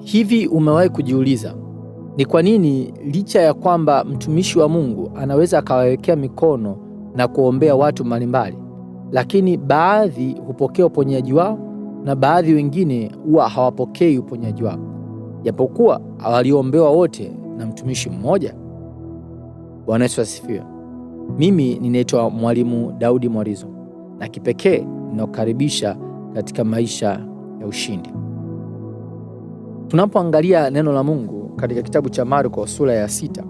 Hivi umewahi kujiuliza ni kwa nini licha ya kwamba mtumishi wa Mungu anaweza akawawekea mikono na kuombea watu mbalimbali, lakini baadhi hupokea uponyaji wao na baadhi wengine huwa hawapokei uponyaji wao, japokuwa waliombewa wote na mtumishi mmoja? Bwana Yesu asifiwe. Mimi ninaitwa Mwalimu Daudi Mwarizo, na kipekee ninakukaribisha katika maisha ya ushindi. Tunapoangalia neno la Mungu katika kitabu cha Marko sura ya 6,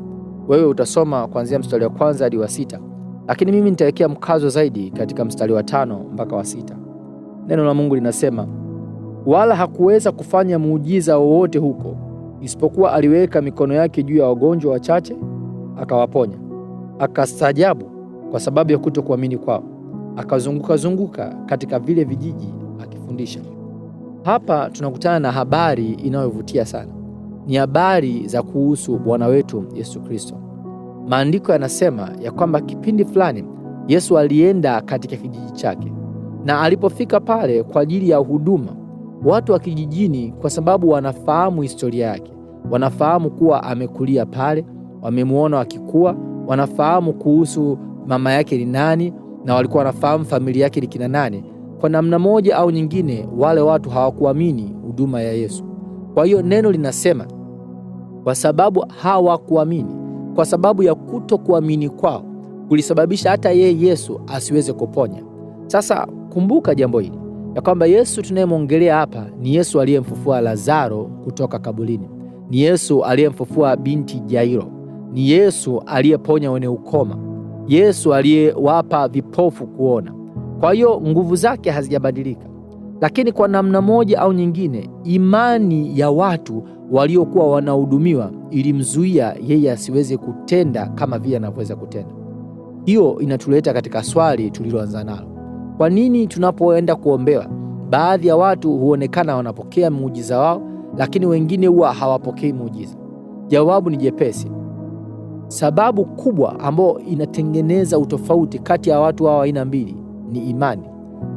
wewe utasoma kuanzia mstari wa 1 hadi wa 6, lakini mimi nitawekea mkazo zaidi katika mstari wa 5 mpaka wa 6. Neno la Mungu linasema, wala hakuweza kufanya muujiza wowote huko, isipokuwa aliweka mikono yake juu ya wagonjwa wachache akawaponya. Akastaajabu kwa sababu ya kutokuamini kwao, akazunguka katika vile vijiji akifundisha. Hapa tunakutana na habari inayovutia sana. Ni habari za kuhusu Bwana wetu Yesu Kristo. Maandiko yanasema ya kwamba kipindi fulani Yesu alienda katika kijiji chake, na alipofika pale kwa ajili ya huduma, watu wa kijijini, kwa sababu wanafahamu historia yake, wanafahamu kuwa amekulia pale, wamemuona akikua, wanafahamu kuhusu mama yake ni nani, na walikuwa wanafahamu familia yake ni kina nani. Kwa namna moja au nyingine, wale watu hawakuamini huduma ya Yesu. Kwa hiyo neno linasema, kwa sababu hawakuamini, kwa sababu ya kutokuamini kwao kulisababisha hata yeye Yesu asiweze kuponya. Sasa kumbuka jambo hili, ya kwamba Yesu tunayemwongelea hapa ni Yesu aliyemfufua Lazaro kutoka kaburini, ni Yesu aliyemfufua binti Jairo, ni Yesu aliyeponya wenye ukoma, Yesu aliyewapa vipofu kuona. Kwa hiyo nguvu zake hazijabadilika, lakini kwa namna moja au nyingine, imani ya watu waliokuwa wanahudumiwa ilimzuia yeye asiweze kutenda kama vile anavyoweza kutenda. Hiyo inatuleta katika swali tuliloanza nalo. Kwa nini tunapoenda kuombewa, baadhi ya watu huonekana wanapokea muujiza wao, lakini wengine huwa hawapokei muujiza? Jawabu ni jepesi. Sababu kubwa ambayo inatengeneza utofauti kati ya watu hao aina mbili ni imani.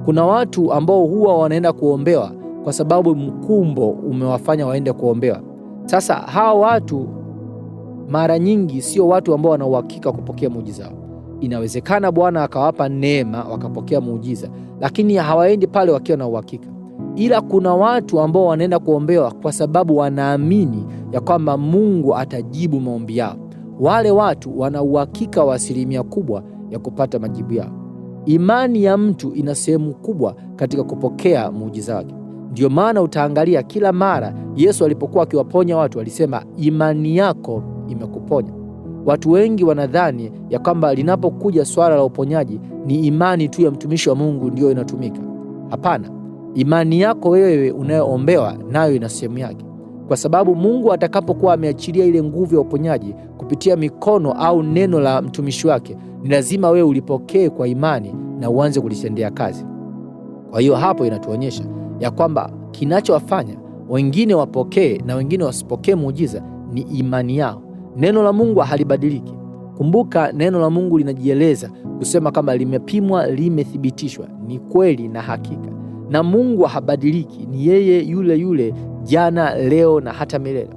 Kuna watu ambao huwa wanaenda kuombewa kwa sababu mkumbo umewafanya waende kuombewa. Sasa hawa watu mara nyingi sio watu ambao wana uhakika kupokea muujiza wao. Inawezekana Bwana akawapa neema wakapokea muujiza, lakini hawaendi pale wakiwa na uhakika. Ila kuna watu ambao wanaenda kuombewa kwa sababu wanaamini ya kwamba Mungu atajibu maombi yao. Wale watu wana uhakika wa 100% kubwa ya kupata majibu yao. Imani ya mtu ina sehemu kubwa katika kupokea muujiza wake. Ndio maana utaangalia kila mara Yesu alipokuwa akiwaponya watu alisema, imani yako imekuponya. Watu wengi wanadhani ya kwamba linapokuja swala la uponyaji ni imani tu ya mtumishi wa Mungu ndio inatumika. Hapana, imani yako wewe unayoombewa nayo ina sehemu yake, kwa sababu Mungu atakapokuwa ameachilia ile nguvu ya uponyaji kupitia mikono au neno la mtumishi wake, ni lazima wewe ulipokee kwa imani na uanze kulitendea kazi. Kwa hiyo hapo inatuonyesha ya kwamba kinachowafanya wengine wapokee na wengine wasipokee muujiza ni imani yao. Neno la Mungu halibadiliki. Kumbuka, neno la Mungu linajieleza kusema kama limepimwa, limethibitishwa, ni kweli na hakika. Na Mungu habadiliki, ni yeye yule yule jana, leo na hata milele.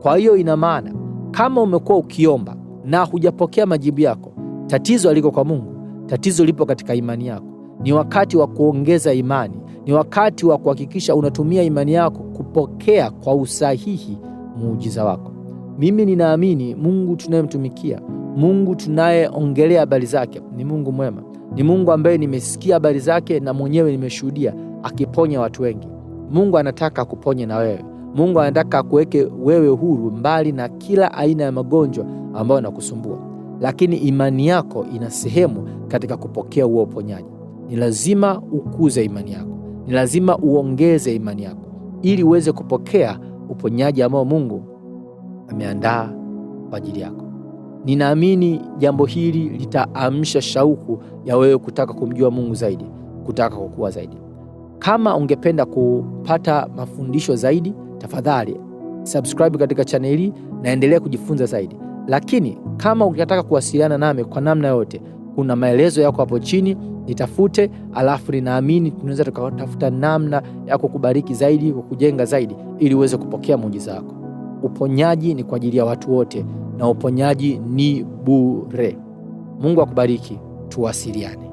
Kwa hiyo ina maana kama umekuwa ukiomba na hujapokea majibu yako, tatizo haliko kwa Mungu, tatizo lipo katika imani yako. Ni wakati wa kuongeza imani, ni wakati wa kuhakikisha unatumia imani yako kupokea kwa usahihi muujiza wako. Mimi ninaamini Mungu tunayemtumikia, Mungu tunayeongelea habari zake ni Mungu mwema, ni Mungu ambaye nimesikia habari zake na mwenyewe nimeshuhudia akiponya watu wengi. Mungu anataka kuponye na wewe. Mungu anataka kuweke wewe huru mbali na kila aina ya magonjwa ambayo yanakusumbua. Lakini imani yako ina sehemu katika kupokea huo uponyaji. Ni lazima ukuze imani yako, ni lazima uongeze imani yako ili uweze kupokea uponyaji ambao Mungu ameandaa kwa ajili yako. Ninaamini jambo hili litaamsha shauku ya wewe kutaka kumjua Mungu zaidi, kutaka kukua zaidi. Kama ungependa kupata mafundisho zaidi, tafadhali subscribe katika chaneli na endelea kujifunza zaidi. Lakini kama ungetaka kuwasiliana nami kwa namna yote, kuna maelezo yako hapo chini, nitafute, alafu ninaamini tunaweza tukatafuta namna ya kukubariki zaidi, kukujenga zaidi, ili uweze kupokea muujiza wako. Uponyaji ni kwa ajili ya watu wote na uponyaji ni bure. Mungu akubariki, tuwasiliane.